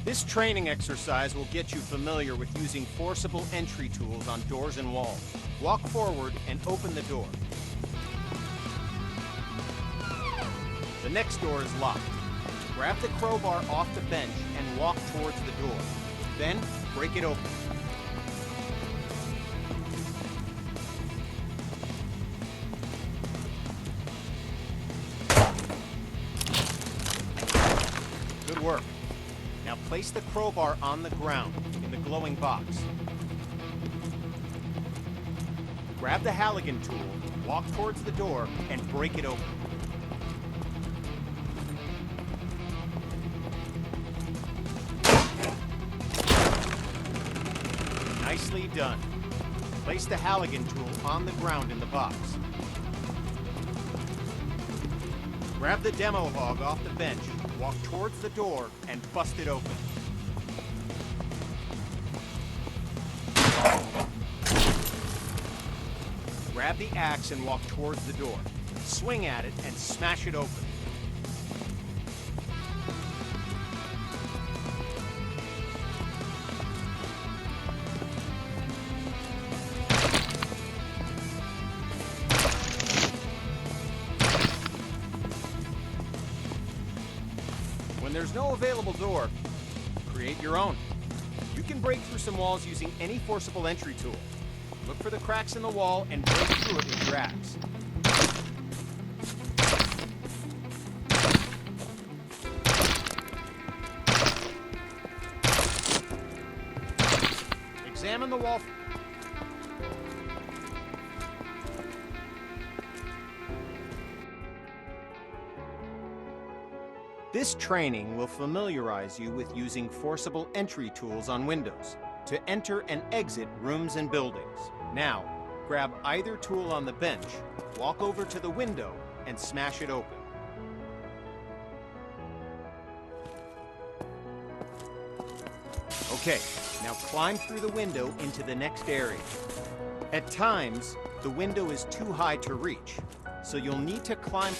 This training exercise will get you familiar with using forcible entry tools on doors and walls. Walk forward and open the door. The next door is locked. Grab the crowbar off the bench and walk towards the door. Then, break it open. Good work. Now place the crowbar on the ground in the glowing box. Grab the Halligan tool, walk towards the door, and break it open. Nicely done. Place the Halligan tool on the ground in the box. Grab the demo hog off the bench, walk towards the door, and bust it open. Grab the axe and walk towards the door. Swing at it and smash it open. When there's no available door, create your own. You can break through some walls using any forcible entry tool. Look for the cracks in the wall and break through it with your axe. Examine the wall. This training will familiarize you with using forcible entry tools on windows to enter and exit rooms and buildings. Now, grab either tool on the bench, walk over to the window, and smash it open. Okay, now climb through the window into the next area. At times, the window is too high to reach, so you'll need to climb.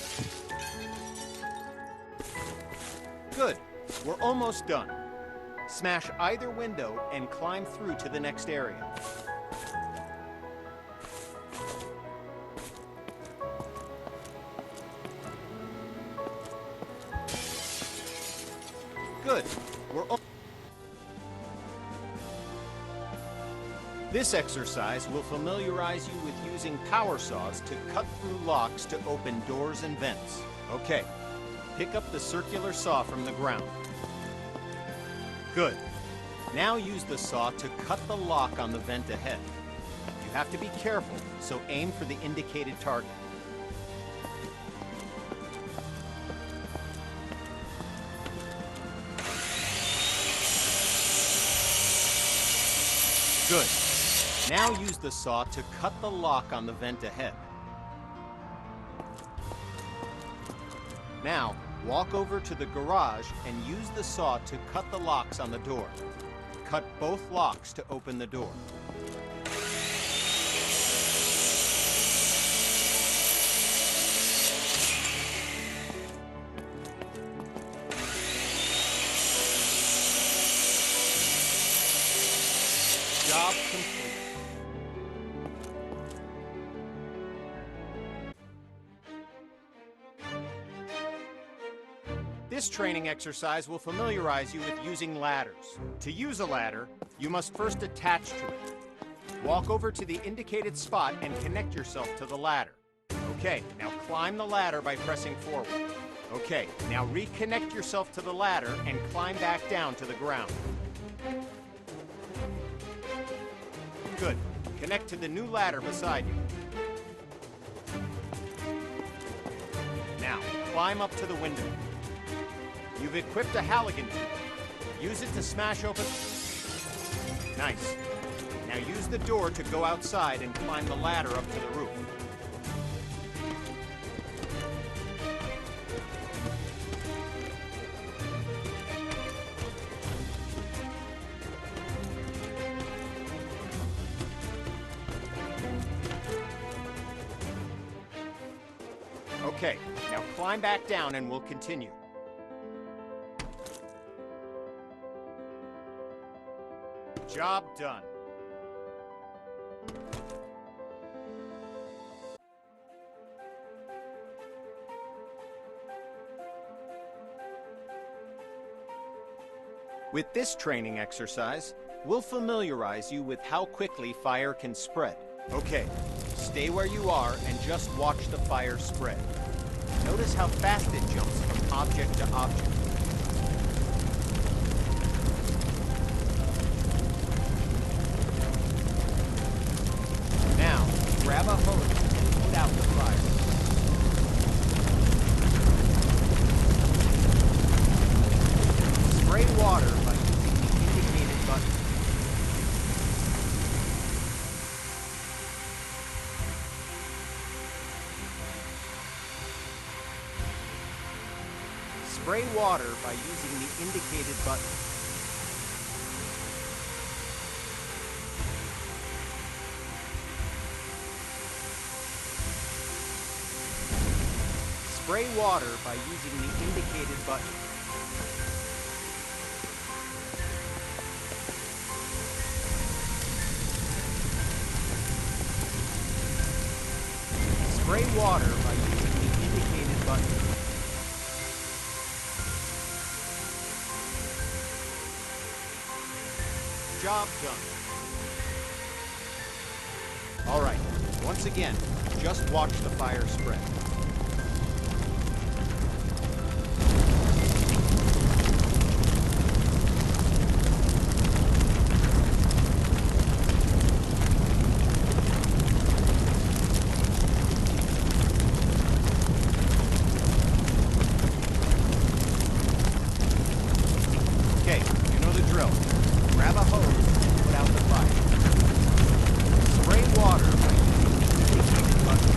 Good, we're almost done. Smash either window and climb through to the next area. Good. This exercise will familiarize you with using power saws to cut through locks to open doors and vents. Okay, pick up the circular saw from the ground. Good. Now use the saw to cut the lock on the vent ahead. You have to be careful, so aim for the indicated target. Good. Now use the saw to cut the lock on the vent ahead. Now, walk over to the garage and use the saw to cut the locks on the door. Cut both locks to open the door. Job complete. This training exercise will familiarize you with using ladders. To use a ladder, you must first attach to it. Walk over to the indicated spot and connect yourself to the ladder. Okay, now climb the ladder by pressing forward. Okay, now reconnect yourself to the ladder and climb back down to the ground. Good. Connect to the new ladder beside you. Now, climb up to the window. You've equipped a Halligan tool. Use it to smash open. Nice. Now use the door to go outside and climb the ladder up to the roof. Okay, now climb back down and we'll continue. Job done. With this training exercise, we'll familiarize you with how quickly fire can spread. Okay, stay where you are and just watch the fire spread. Notice how fast it jumps from object to object. Now, grab a hose and put out the fire. Spray water by using the indicated button. Spray water by using the indicated button. Spray water by using the indicated button. Spray water by using the indicated button. Job done. All right, once again, just watch the fire spread. Okay, you know the drill. Grab a hose and put out the fire. Spray water by using the indicated button.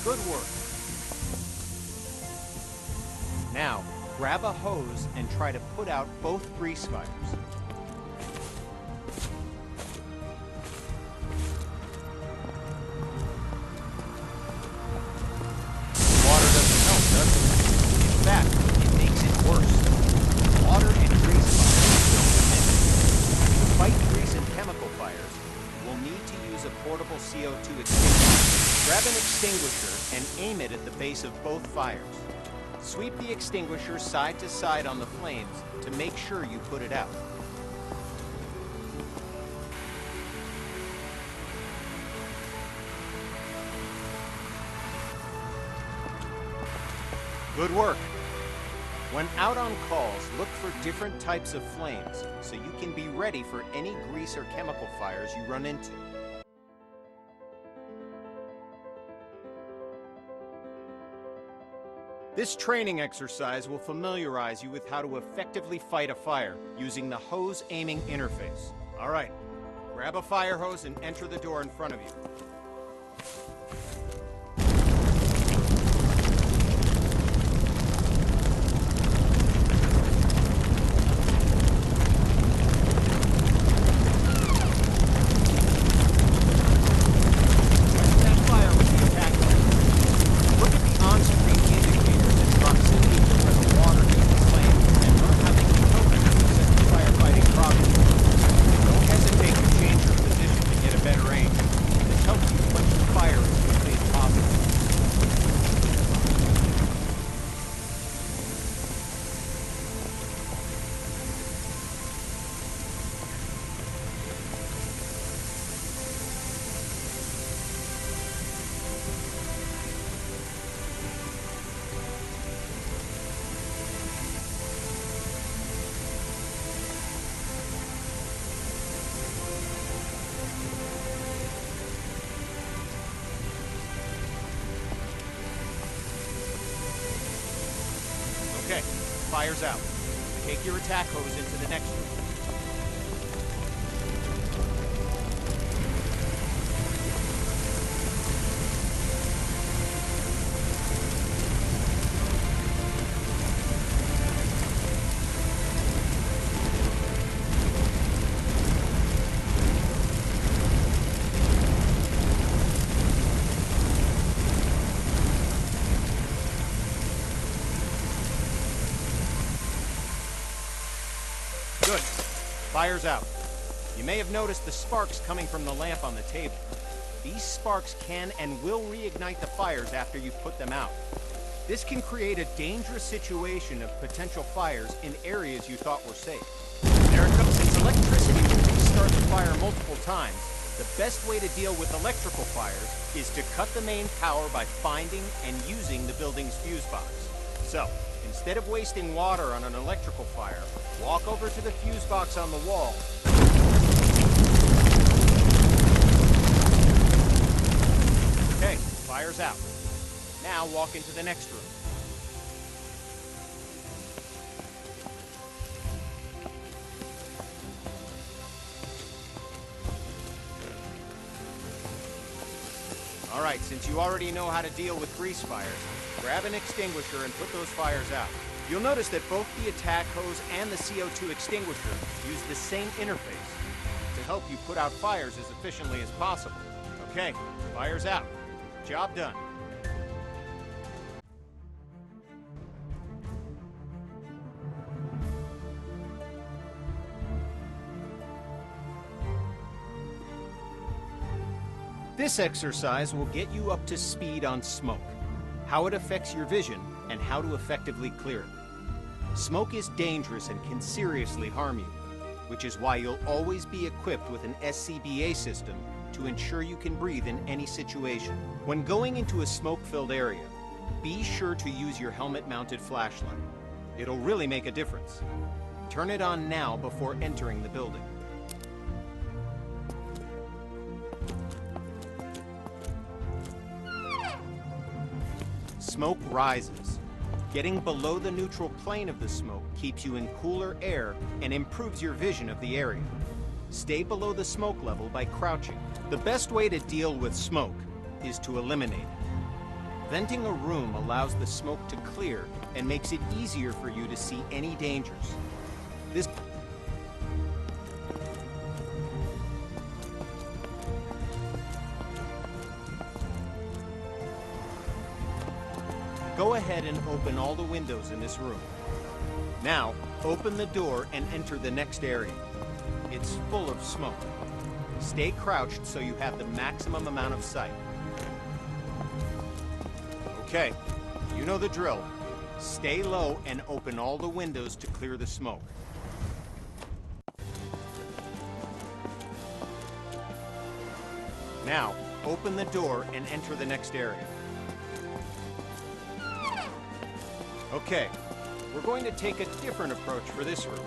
Good work. Now, grab a hose and try to put out both grease fires. Water doesn't help, does it? In fact, it makes it worse. Water and grease fires don't mix. To fight grease and chemical fires, we'll need to use a portable CO2 extinguisher. Grab an extinguisher and aim it at the base of both fires. Sweep the extinguisher side to side on the flames to make sure you put it out. Good work. When out on calls, look for different types of flames so you can be ready for any grease or chemical fires you run into. This training exercise will familiarize you with how to effectively fight a fire using the hose aiming interface. All right, grab a fire hose and enter the door in front of you. Helps you Fire's out. Take your attack hose into the next room. Good. Fire's out. You may have noticed the sparks coming from the lamp on the table. These sparks can and will reignite the fires after you put them out. This can create a dangerous situation of potential fires in areas you thought were safe. There it goes. Since electricity will restart the fire multiple times, the best way to deal with electrical fires is to cut the main power by finding and using the building's fuse box. So, instead of wasting water on an electrical fire, walk over to the fuse box on the wall. Okay, fire's out. Now walk into the next room. All right, since you already know how to deal with grease fires, grab an extinguisher and put those fires out. You'll notice that both the attack hose and the CO2 extinguisher use the same interface to help you put out fires as efficiently as possible. Okay, fire's out. Job done. This exercise will get you up to speed on smoke, how it affects your vision, and how to effectively clear it. Smoke is dangerous and can seriously harm you, which is why you'll always be equipped with an SCBA system to ensure you can breathe in any situation. When going into a smoke-filled area, be sure to use your helmet-mounted flashlight. It'll really make a difference. Turn it on now before entering the building. Smoke rises. Getting below the neutral plane of the smoke keeps you in cooler air and improves your vision of the area. Stay below the smoke level by crouching. The best way to deal with smoke is to eliminate it. Venting a room allows the smoke to clear and makes it easier for you to see any dangers. This Go ahead and open all the windows in this room. Now, open the door and enter the next area. It's full of smoke. Stay crouched so you have the maximum amount of sight. Okay, you know the drill. Stay low and open all the windows to clear the smoke. Now, open the door and enter the next area. Okay, we're going to take a different approach for this room.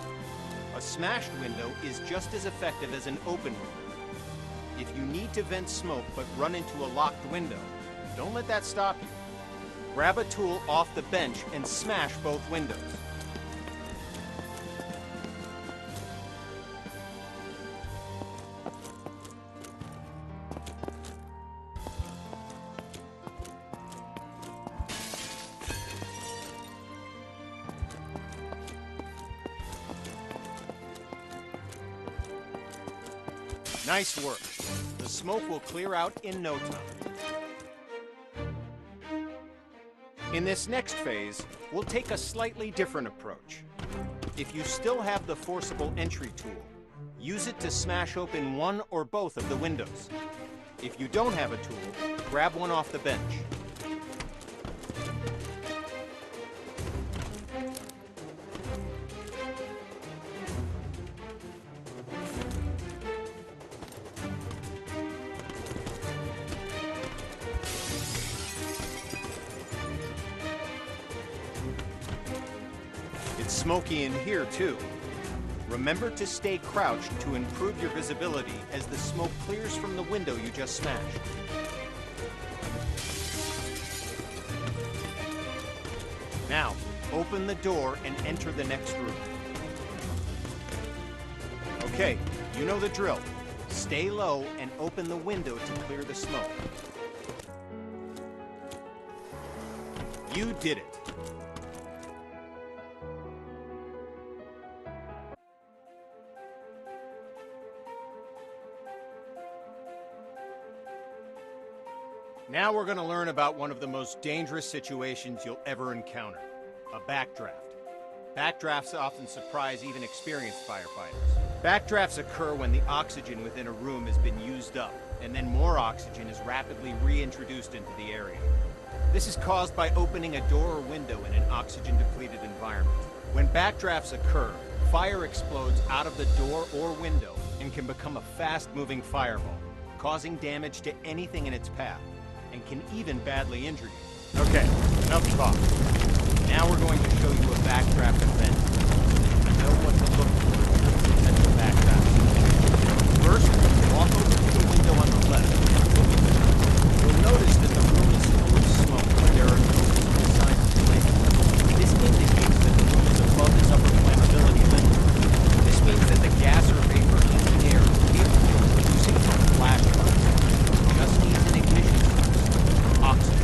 A smashed window is just as effective as an open window. If you need to vent smoke but run into a locked window, don't let that stop you. Grab a tool off the bench and smash both windows. Nice work. The smoke will clear out in no time. In this next phase, we'll take a slightly different approach. If you still have the forcible entry tool, use it to smash open one or both of the windows. If you don't have a tool, grab one off the bench. It's smoky in here, too. Remember to stay crouched to improve your visibility as the smoke clears from the window you just smashed. Now, open the door and enter the next room. Okay, you know the drill. Stay low and open the window to clear the smoke. You did it. Now we're going to learn about one of the most dangerous situations you'll ever encounter, a backdraft. Backdrafts often surprise even experienced firefighters. Backdrafts occur when the oxygen within a room has been used up, and then more oxygen is rapidly reintroduced into the area. This is caused by opening a door or window in an oxygen-depleted environment. When backdrafts occur, fire explodes out of the door or window and can become a fast-moving fireball, causing damage to anything in its path, and can even badly injure you. Okay, enough talk. Now we're going to show you a backdraft event. You know what to look for in potential backdraft. First, walk over to the window on the left. You'll notice that the room is full of smoke, but there are no visible signs of flame. This indicates that the room is above its upper flammability limit. This means that the gas or vapor in the air is capable of producing a flashlight. Just needs an ignition source, oxygen.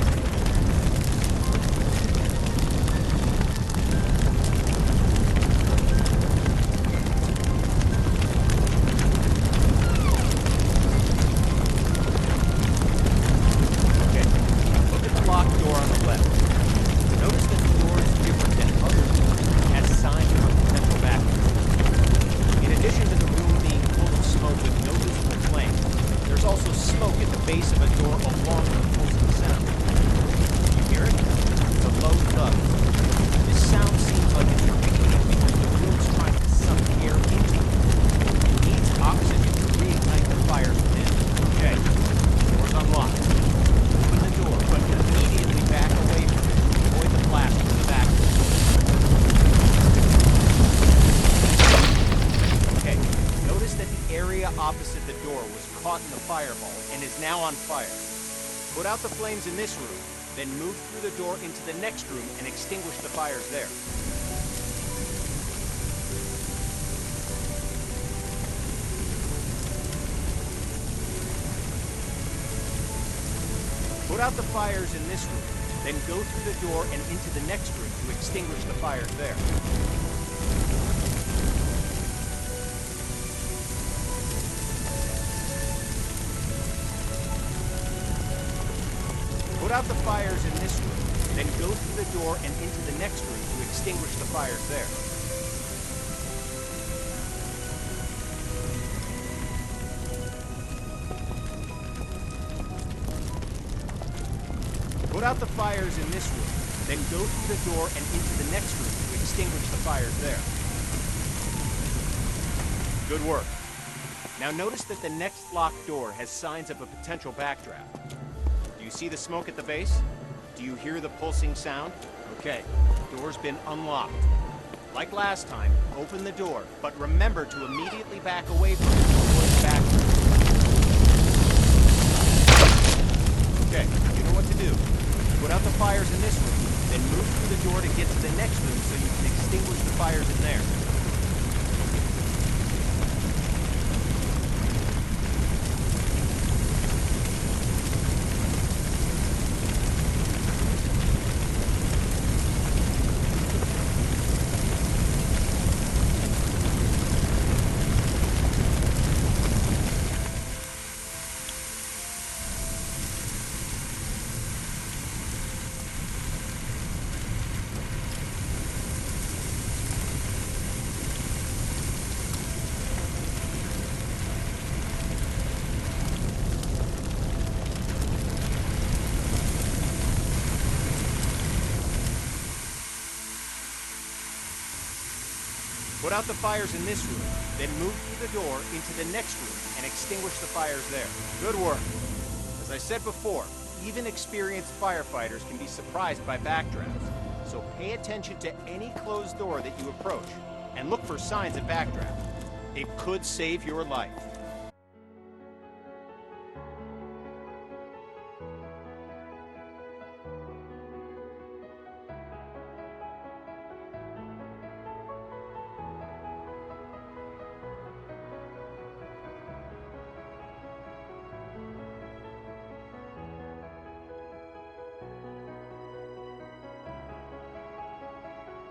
Opposite the door was caught in the fireball and is now on fire. Put out the flames in this room, then move through the door into the next room and extinguish the fires there. Put out the fires in this room, then go through the door and into the next room to extinguish the fires there. Put out the fires in this room, then go through the door and into the next room to extinguish the fires there. Put out the fires in this room, then go through the door and into the next room to extinguish the fires there. Good work. Now notice that the next locked door has signs of a potential backdraft. Do you see the smoke at the base? Do you hear the pulsing sound? Okay, the door's been unlocked. Like last time, open the door, but remember to immediately back away from it to avoid the backdraft. Okay, you know what to do. Put out the fires in this room, then move through the door to get to the next room so you can extinguish the fires in there. Put out the fires in this room, then move through the door into the next room and extinguish the fires there. Good work. As I said before, even experienced firefighters can be surprised by backdrafts, so pay attention to any closed door that you approach and look for signs of backdraft. It could save your life.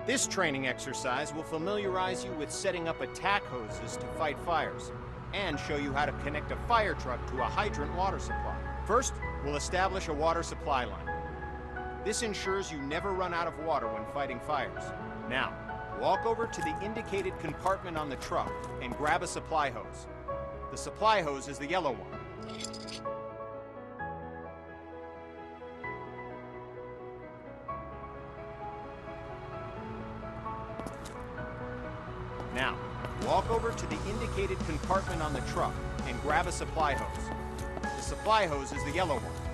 This training exercise will familiarize you with setting up attack hoses to fight fires, and show you how to connect a fire truck to a hydrant water supply. First, we'll establish a water supply line. This ensures you never run out of water when fighting fires. Now, walk over to the indicated compartment on the truck and grab a supply hose. The supply hose is the yellow one. Now, walk over to the indicated compartment on the truck and grab a supply hose. The supply hose is the yellow one.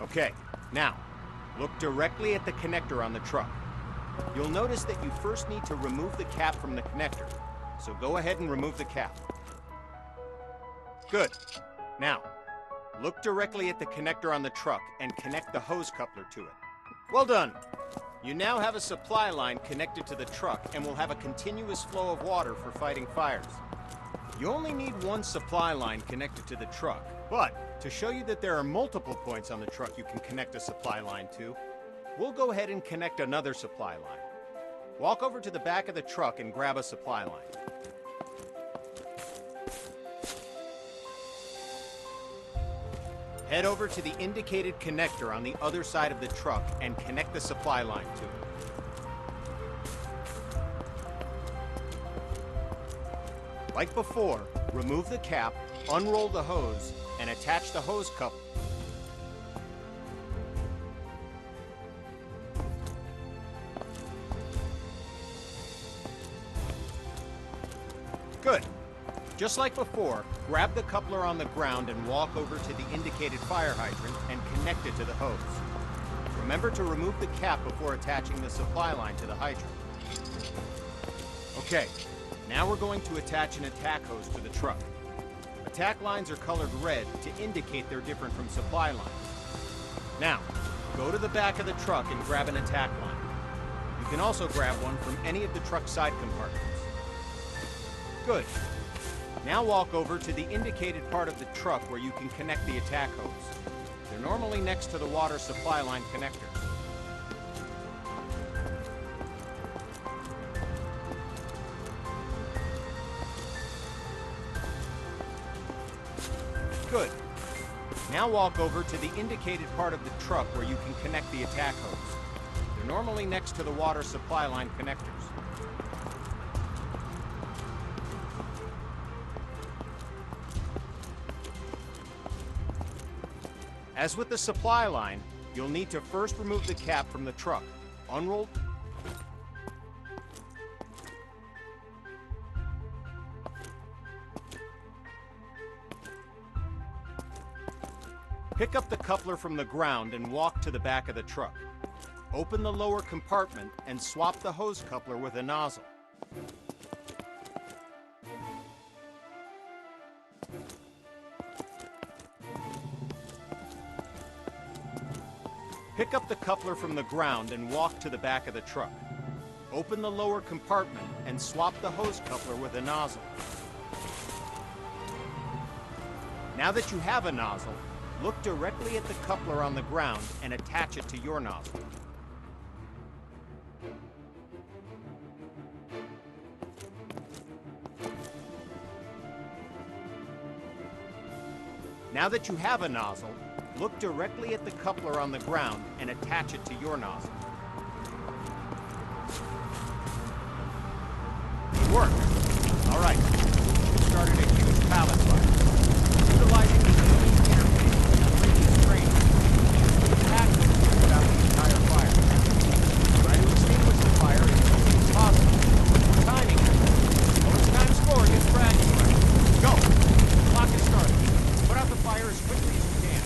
Okay, now, look directly at the connector on the truck. You'll notice that you first need to remove the cap from the connector, so go ahead and remove the cap. Good. Now, look directly at the connector on the truck and connect the hose coupler to it. Well done! You now have a supply line connected to the truck and will have a continuous flow of water for fighting fires. You only need one supply line connected to the truck, but to show you that there are multiple points on the truck you can connect a supply line to, we'll go ahead and connect another supply line. Walk over to the back of the truck and grab a supply line. Head over to the indicated connector on the other side of the truck and connect the supply line to it. Like before, remove the cap, unroll the hose, and attach the hose coupler. Good. Just like before, grab the coupler on the ground and walk over to the indicated fire hydrant and connect it to the hose. Remember to remove the cap before attaching the supply line to the hydrant. Okay, now we're going to attach an attack hose to the truck. Attack lines are colored red to indicate they're different from supply lines. Now, go to the back of the truck and grab an attack line. You can also grab one from any of the truck's side compartments. Good. Now walk over to the indicated part of the truck where you can connect the attack hose. They're normally next to the water supply line connectors. Good. Now walk over to the indicated part of the truck where you can connect the attack hose. They're normally next to the water supply line connectors. As with the supply line, you'll need to first remove the cap from the truck. Unroll. Pick up the coupler from the ground and walk to the back of the truck. Open the lower compartment and swap the hose coupler with a nozzle. Pick up the coupler from the ground and walk to the back of the truck. Open the lower compartment and swap the hose coupler with a nozzle. Now that you have a nozzle, look directly at the coupler on the ground and attach it to your nozzle. Now that you have a nozzle, Look directly at the coupler on the ground and attach it to your nozzle. Good work. All right. You started a huge pallet fire. Utilizing the EV interface and previous training, you can tackle it to put out the entire fire. Try to extinguish the fire as quickly as possible. Timing it. Bonus time score against bragging rights. Go. Clock is started. Put out the fire as quickly as you can.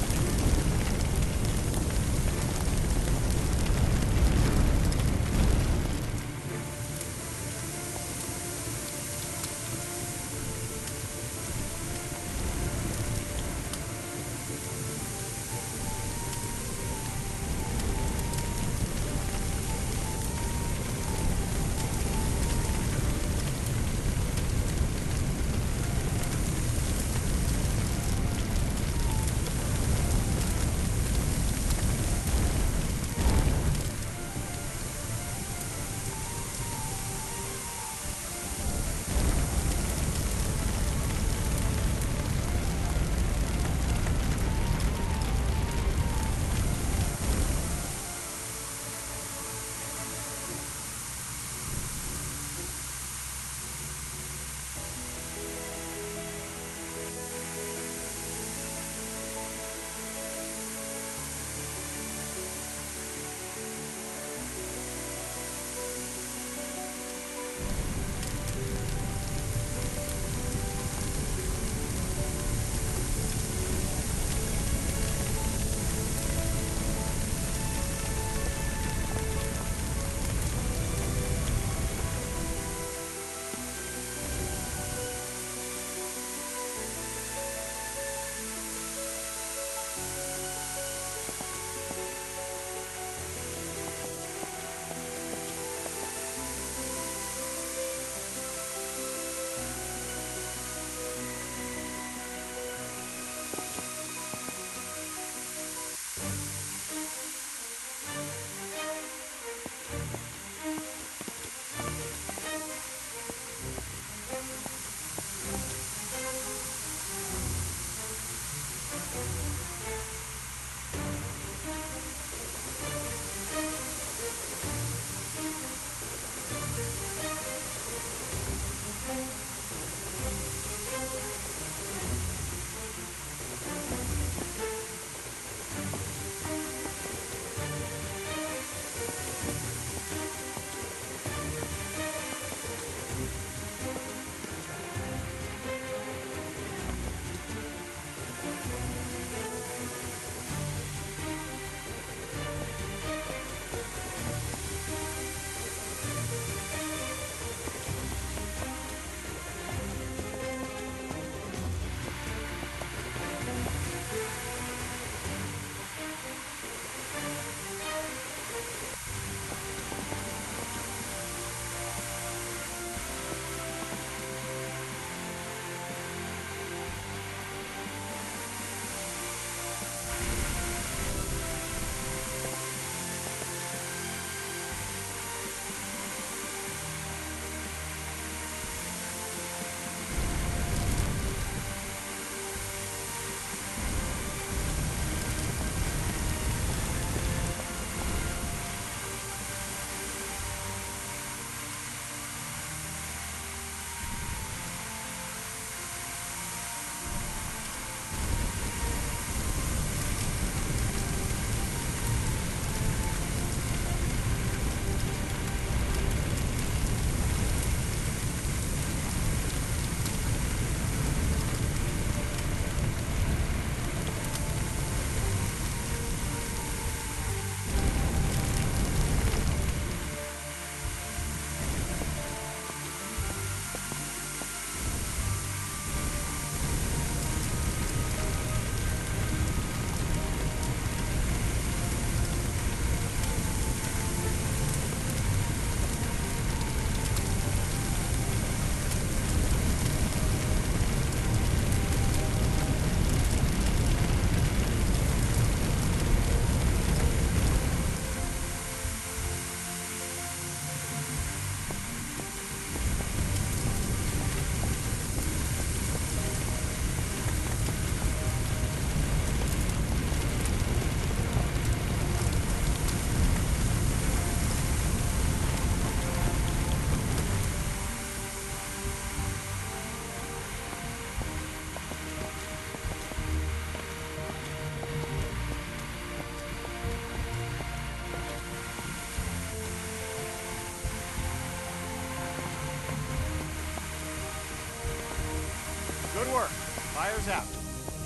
Fire's out.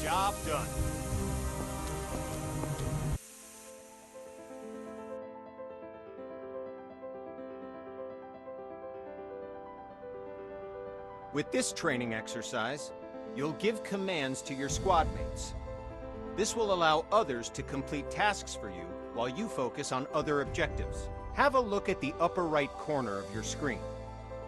Job done. With this training exercise, you'll give commands to your squad mates. This will allow others to complete tasks for you while you focus on other objectives. Have a look at the upper right corner of your screen.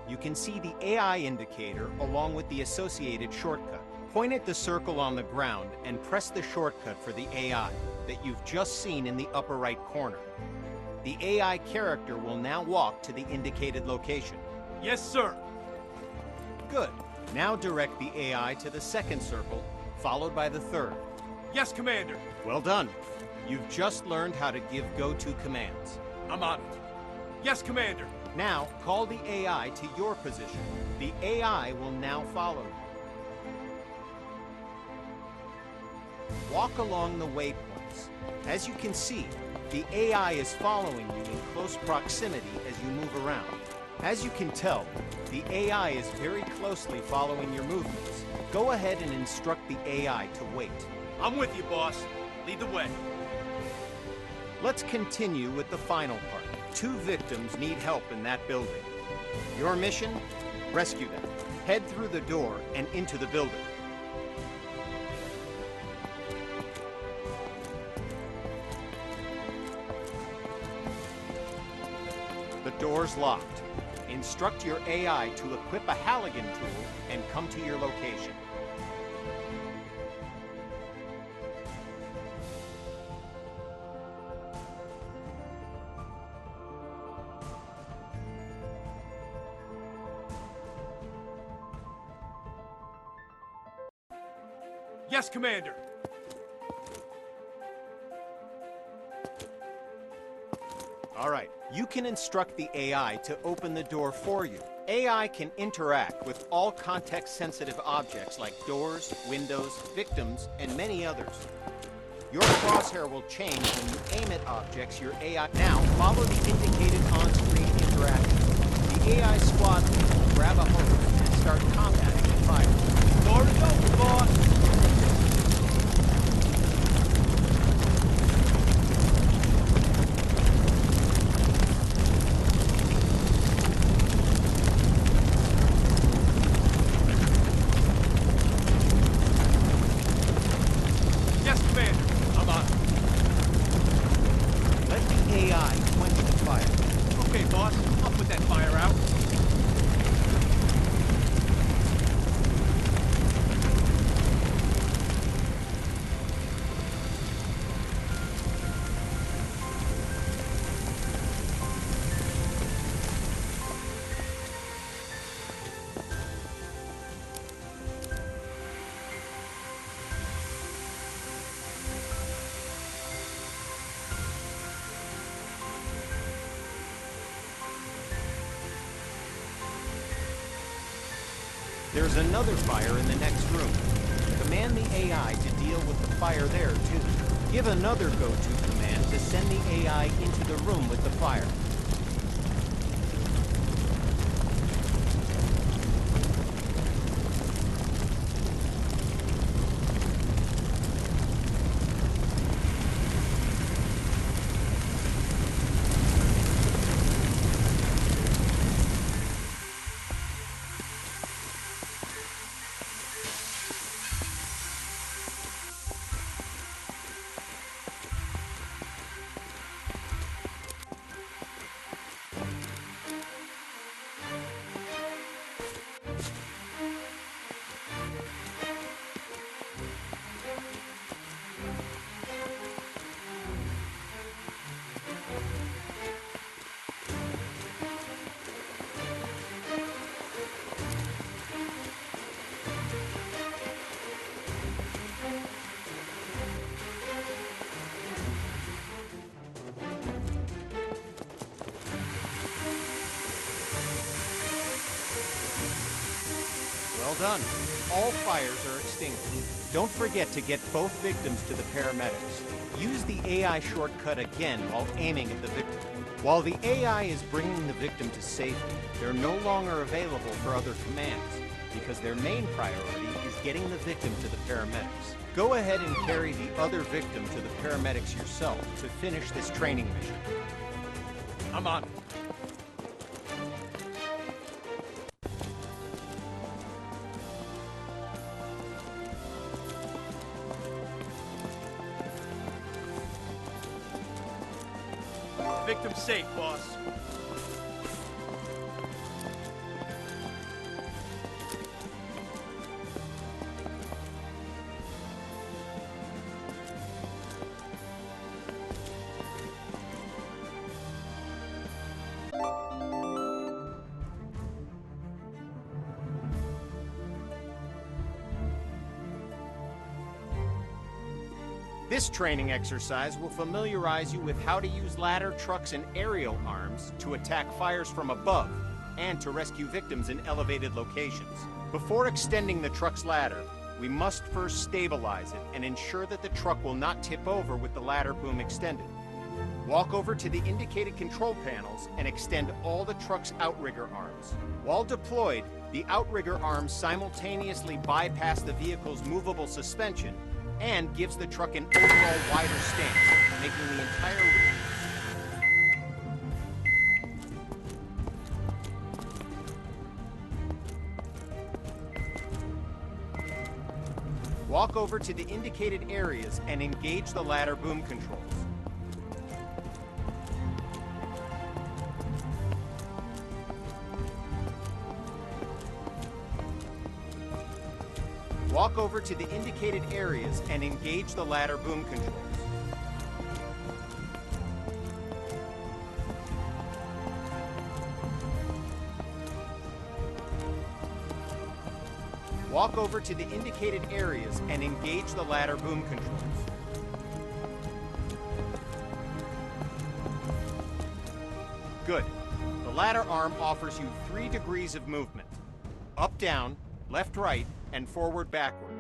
You can see the AI indicator along with the associated shortcut. Point at the circle on the ground and press the shortcut for the AI that you've just seen in the upper right corner. The AI character will now walk to the indicated location. Yes, sir. Good. Now direct the AI to the second circle, followed by the third. Yes, Commander. Well done. You've just learned how to give go-to commands. I'm on it. Yes, Commander. Now, call the AI to your position. The AI will now follow you. Walk along the waypoints. As you can see, the AI is following you in close proximity as you move around. As you can tell, the AI is very closely following your movements. Go ahead and instruct the AI to wait. I'm with you, boss. Lead the way. Let's continue with the final part. 2 victims need help in that building. Your mission? Rescue them. Head through the door and into the building. The door's locked. Instruct your AI to equip a Halligan tool and come to your location. Yes, Commander. All right, you can instruct the AI to open the door for you. AI can interact with all context-sensitive objects like doors, windows, victims, and many others. Your crosshair will change when you aim at objects your AI... Now, follow the indicated on-screen interactions. The AI squad leader will grab a hose and start combating the fire. Door is open, boss. There's another fire in the next room. Command the AI to deal with the fire there, too. Give another go-to command to send the AI into the room with the fire. Well done. All fires are extinguished. Don't forget to get both victims to the paramedics. Use the AI shortcut again while aiming at the victim. While the AI is bringing the victim to safety, they're no longer available for other commands. because their main priority is getting the victim to the paramedics. Go ahead and carry the other victim to the paramedics yourself to finish this training mission. I'm on it. Victim safe, boss. This training exercise will familiarize you with how to use ladder trucks and aerial arms to attack fires from above and to rescue victims in elevated locations. Before extending the truck's ladder, we must first stabilize it and ensure that the truck will not tip over with the ladder boom extended. Walk over to the indicated control panels and extend all the truck's outrigger arms. While deployed, the outrigger arms simultaneously bypass the vehicle's movable suspension and gives the truck an overall wider stance, making the entire Walk over to the indicated areas and engage the ladder boom controls. Walk over to the indicated areas and engage the ladder boom controls. Walk over to the indicated areas and engage the ladder boom controls. Good. The ladder arm offers you 3 degrees of movement: up, down, left, right, and forward, backward.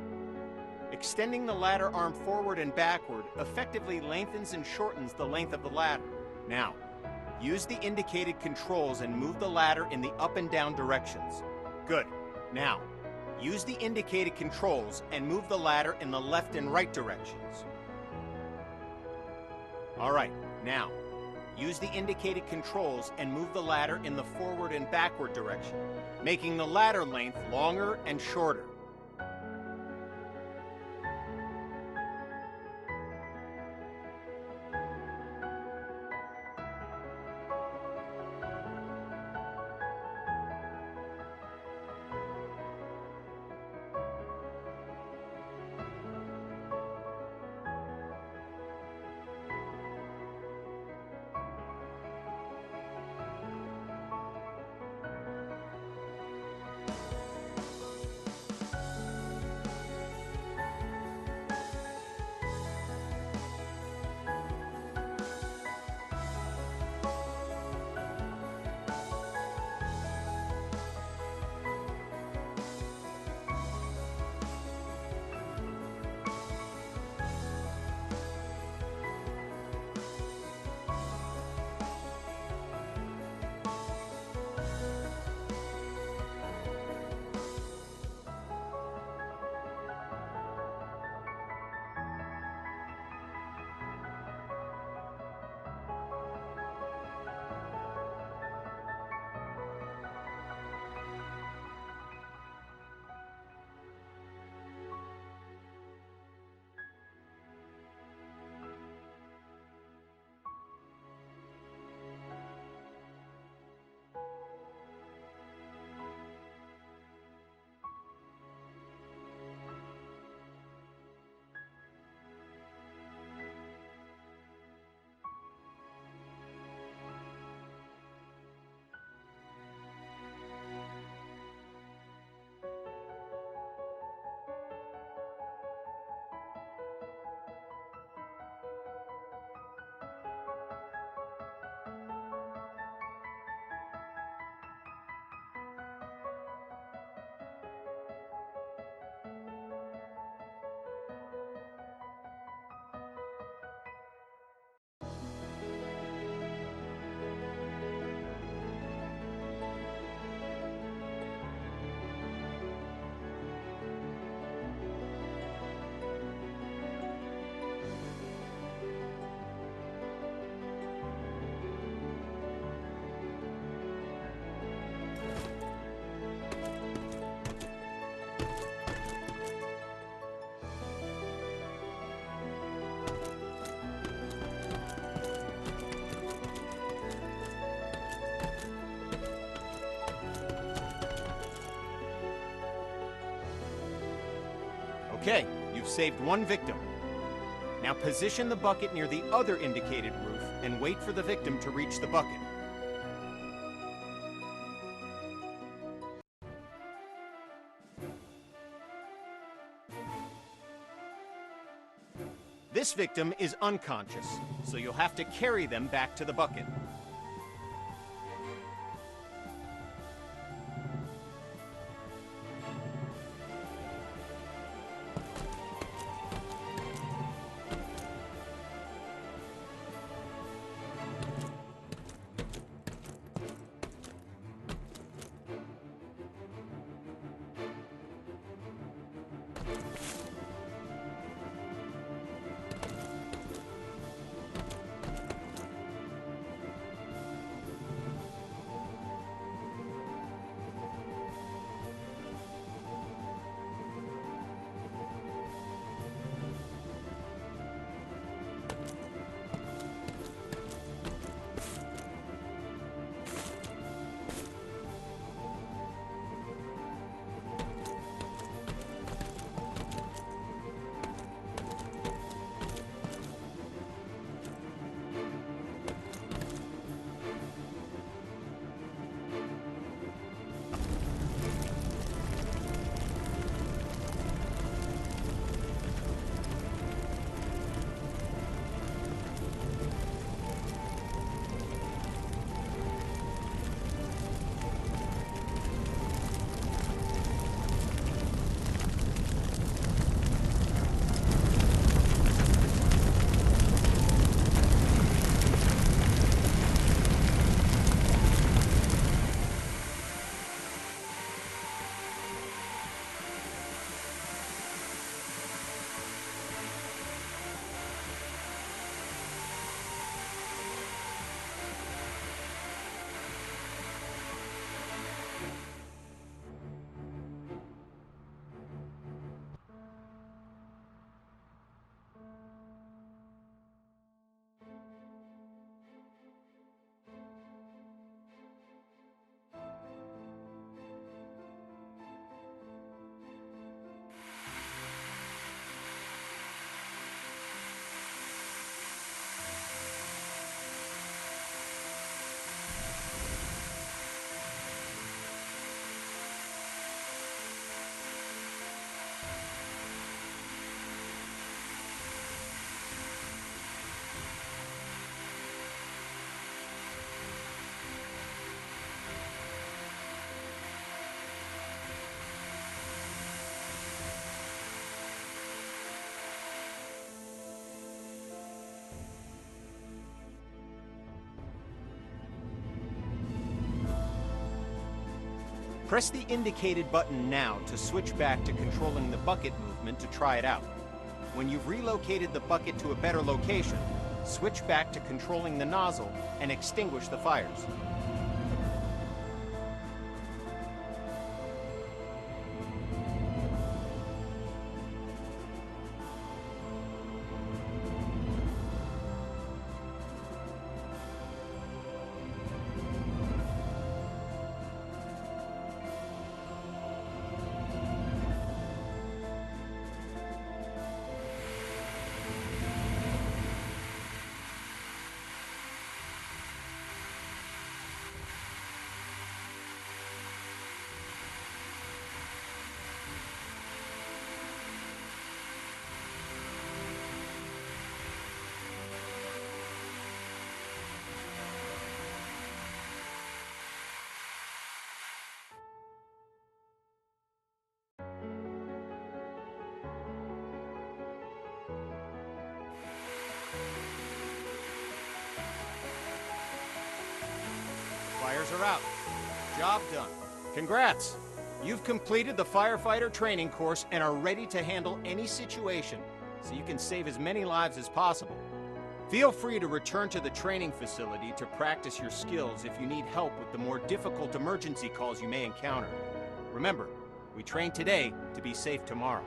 Extending the ladder arm forward and backward effectively lengthens and shortens the length of the ladder. Now, use the indicated controls and move the ladder in the up and down directions. Good. Now, use the indicated controls and move the ladder in the left and right directions. All right, now, use the indicated controls and move the ladder in the forward and backward direction, making the ladder length longer and shorter. Okay, you've saved one victim. Now position the bucket near the other indicated roof and wait for the victim to reach the bucket. This victim is unconscious, so you'll have to carry them back to the bucket. Press the indicated button now to switch back to controlling the bucket movement to try it out. When you've relocated the bucket to a better location, switch back to controlling the nozzle and extinguish the fires. Fires are out. Job done. Congrats! You've completed the firefighter training course and are ready to handle any situation, so you can save as many lives as possible. Feel free to return to the training facility to practice your skills if you need help with the more difficult emergency calls you may encounter. Remember, we train today to be safe tomorrow.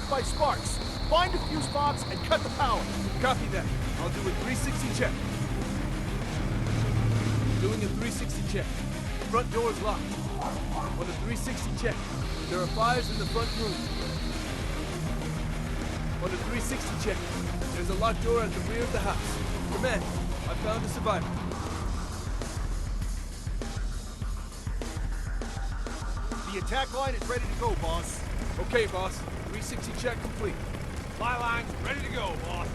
by sparks. Find a fuse box and cut the power. Copy that. I'll do a 360 check. Doing a 360 check. Front door's locked. On a 360 check, there are fires in the front room. On a 360 check, there's a locked door at the rear of the house. Command, I found a survivor. The attack line is ready to go, boss. Okay, boss. 360 check complete. Fly line's ready to go, boss.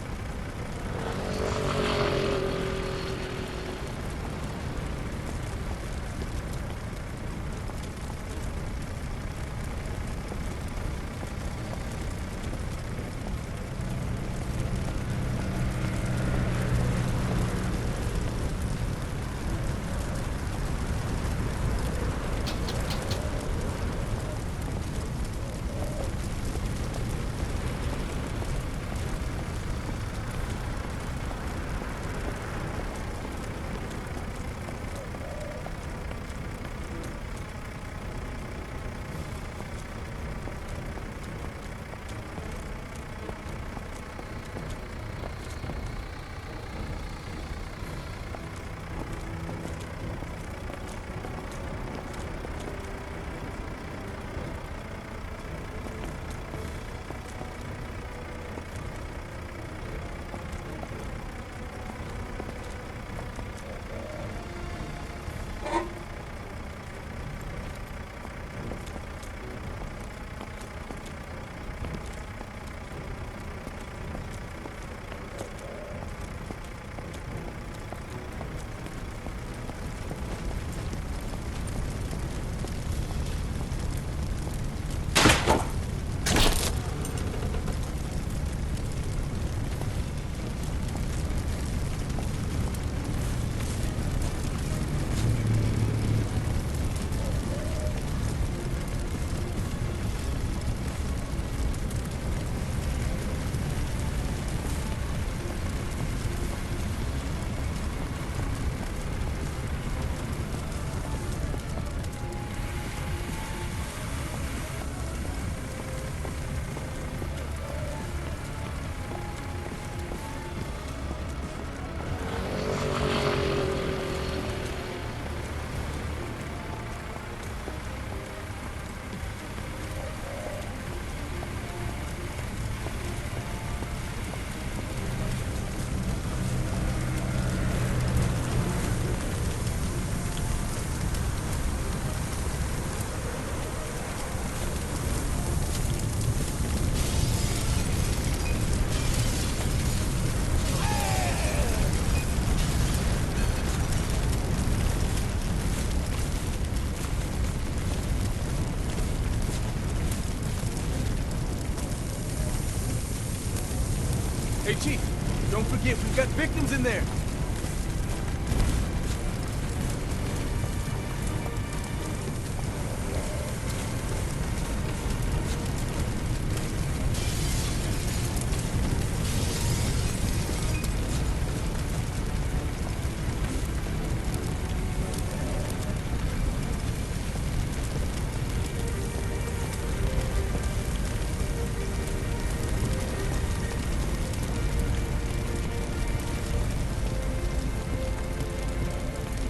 Hey, Chief, don't forget we've got victims in there.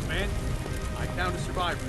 Man, I found a survivor.